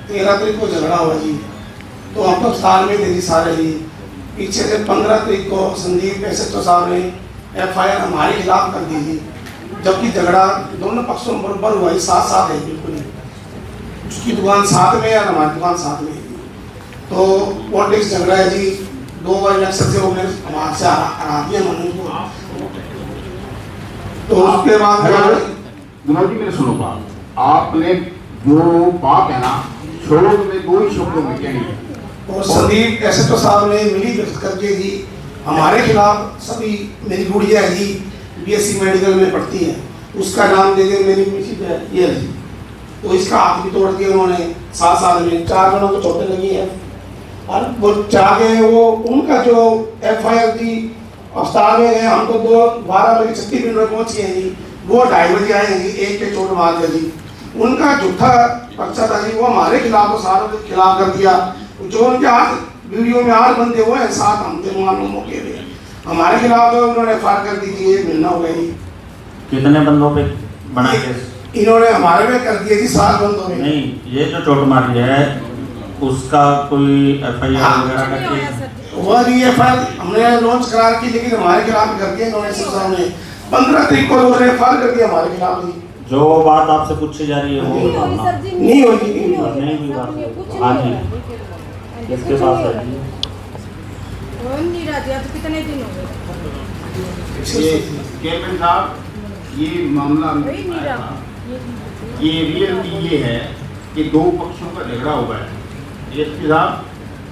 13 तारीख को झगड़ा हुआ जी, तो हम तो अस्पताल में थे जी सारे जी। पीछे से 15 तारीख को संदीप SHO साहब ने FIR हमारे खिलाफ कर दी जी, जबकि झगड़ा दोनों पक्षों में बराबर हुआ ही, साथ साथ है बिल्कुल ही। उसकी दुकान साथ में है और हमारी दुकान साथ में है। तो पॉलिटिक्स झगड़ा है जी, 2 बार इलेक्शन से उन्होंने हमारे से हरा दिया मनोज को। तो उसके बाद विनोद जी मेरे सुनो बात, आपने जो बात है ना छोड़ो में 2 ही शब्दों में कहेंगे। और संदीप SHO साहब ने मिली व्यक्त करके जी हमारे खिलाफ सभी, मेरी गुड़िया है जी BSc मेडिकल में पढ़ती है, उसका नाम दे दिया मेरी मिसिज है ये जी, तो इसका हाथ भी तोड़ दिया उन्होंने। 7 साल में 4 जनों को चोटें लगी है। और वो चाहे वो उनका जो FIR थी अस्पताल में गए, हम तो 12 बजे 36 मिनट में पहुँच गए जी, वो 2:30 बजे आए हैं जी, 1 पे चोट मार दिया जी। उनका झूठा पर्चा था जी, वो हमारे खिलाफ और सारों के खिलाफ कर दिया। जो उनके हाथ वीडियो में 8 बंदे हुए हैं, 7 हम थे मालूम मौके पे, हमारे खिलाफ तो उन्होंने FIR कर दी थी। ये मिलना हो गया जी। कितने बंदों पे बना के? इन्होंने हमारे में कर दिया जी 7 बंदों में। नहीं, ये जो चोट मारी है उसका कोई FIR वगैरह का केस? वह भी FIR हमने लॉन्च करा की, लेकिन हमारे खिलाफ कर दिया इन्होंने। सामने 15 तारीख को उन्होंने FIR कर दिया हमारे खिलाफ जी। जो बात आपसे पूछी जा रही है वो बताना। नहीं होगी, नहीं हुई बात। हाँ जी, किसके पास है जी? कितने दिन हो गए? कैप्टन साहब, ये मामला ये रियलिटी ये है कि 2 पक्षों का झगड़ा हुआ है। DSP साहब,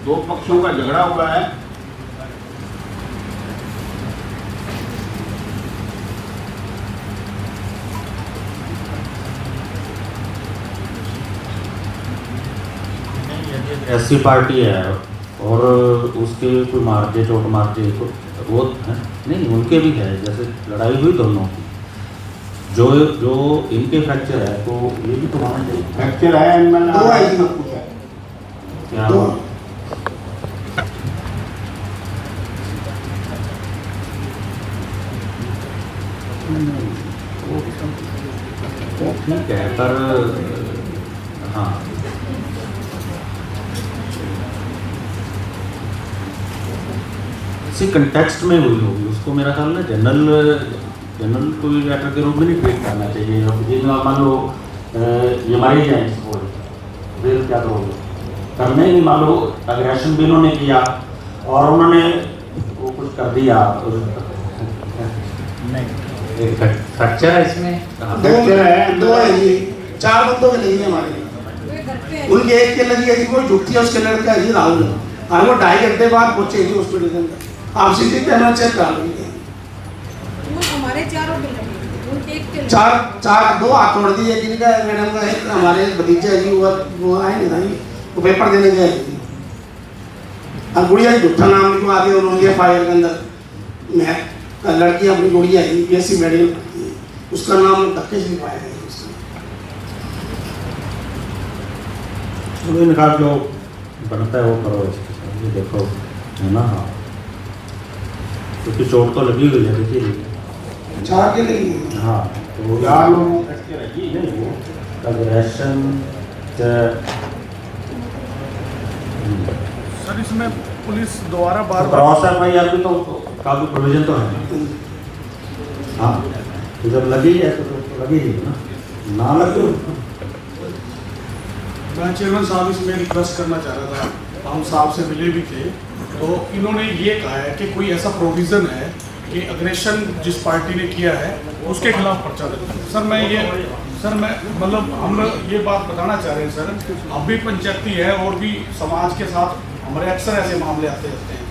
2 पक्षों का झगड़ा हुआ है। ऐसी पार्टी है और उसके कोई मार दे, चोट मार दे तो वो है नहीं, उनके भी है। जैसे लड़ाई हुई दोनों की, जो इनके फ्रैक्चर है तो ये भी तो मानना चाहिए। फ्रैक्चर है इनमें दो है जी, क्या दो। वो ठीक है, पर हाँ इसी कंटेक्स्ट में हुई होगी। उसको मेरा ख्याल में जनरल कोई मैटर के रूप में नहीं ट्रीट करना चाहिए। अब ये मान लो ये मारी जाए फिर क्या करोगे? करने ही मान लो अग्रेशन भी उन्होंने किया और उन्होंने वो कुछ कर दिया। नहीं, फ्रैक्चर है इसमें, दो है जी, 4 बंदों के नहीं है हमारे। उनके एक के लगी है जी, कोई झुकती है उसके लड़का है जी राहुल, और वो 2.5 घंटे बाद पहुंचे जी हॉस्पिटल के अंदर। आप CCTV कैमरा चेक करा लीजिए। हमारे 4 के लगे, उनके 1 के लगे। 4 2 हाथ तोड़ दिए जिनका मैडम का। एक हमारे भतीजा जी वो आए नहीं था जी, वो पेपर देने गए जी, और गुड़िया जी झूठा नाम लिखवा दिया उन्होंने FIR के अंदर। मैं लड़की अपनी गुड़िया है BSc मेडिकल पढ़ती है, उसका नाम धक्के से लिखवाया गया तो इनका जो बनता है वो करो। ये देखो है ना, हाँ, क्योंकि चोट तो लगी हुई है, देखिए 4 के लिए। हाँ, तो यार लोग अग्रेशन सर, इसमें पुलिस द्वारा बार क्रॉस FIR भी तो काफी प्रोविजन तो है। हाँ, तो जब लगी है तो लगी ही ना लगी। मैं चेयरमैन साहब इसमें रिक्वेस्ट करना चाह रहा था, हम साहब से मिले भी थे, तो इन्होंने ये कहा है कि कोई ऐसा प्रोविज़न है कि अग्रेशन जिस पार्टी ने किया है उसके खिलाफ पर्चा दे। सर मैं मतलब हम ये बात बताना चाह रहे हैं सर, अब भी पंचायती है और भी समाज के साथ हमारे अक्सर ऐसे मामले आते रहते हैं,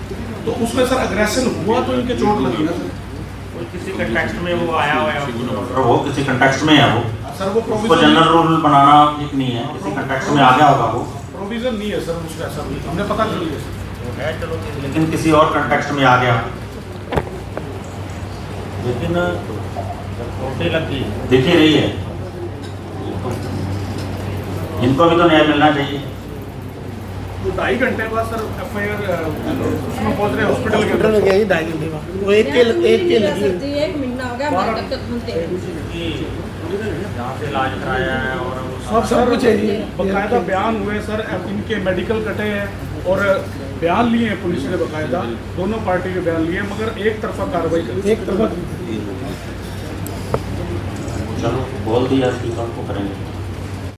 तो उसमें सर अग्रेशन हुआ तो इनके चोट लगी ना सर? किसी कंटेक्स्ट में वो आया हुआ है, वो किसी कंटेक्स्ट में है वो सर, वो उसको प्रोविज़न जनरल रूल बनाना ठीक नहीं है, किसी कंटेक्स्ट में आ गया होगा वो। प्रोविज़न नहीं है सर उसका, ऐसा भी हमने पता कर लिया सर। चलो, लेकिन किसी और कंटेक्स्ट में आ गया, लेकिन दिख ही रही है। इनको भी तो न्याय मिलना चाहिए। तो 2.5 घंटे बाद सर FIR उसमें पहुंच रहे हॉस्पिटल में गया जी 2.5 घंटे बाद। वो एक के लगी। एक महीना हो गया हमारे तक तक घूमते हैं। जहाँ से इलाज कराया है और सब कुछ है जी, बकायदा बयान हुए सर, अब इनके मेडिकल कटे हैं और बयान लिए हैं पुलिस ने बकायदा, दोनों पार्टी के बयान लिए, मगर एक तरफा कार्रवाई एक तरफा। चलो बोल दिया, को करेंगे।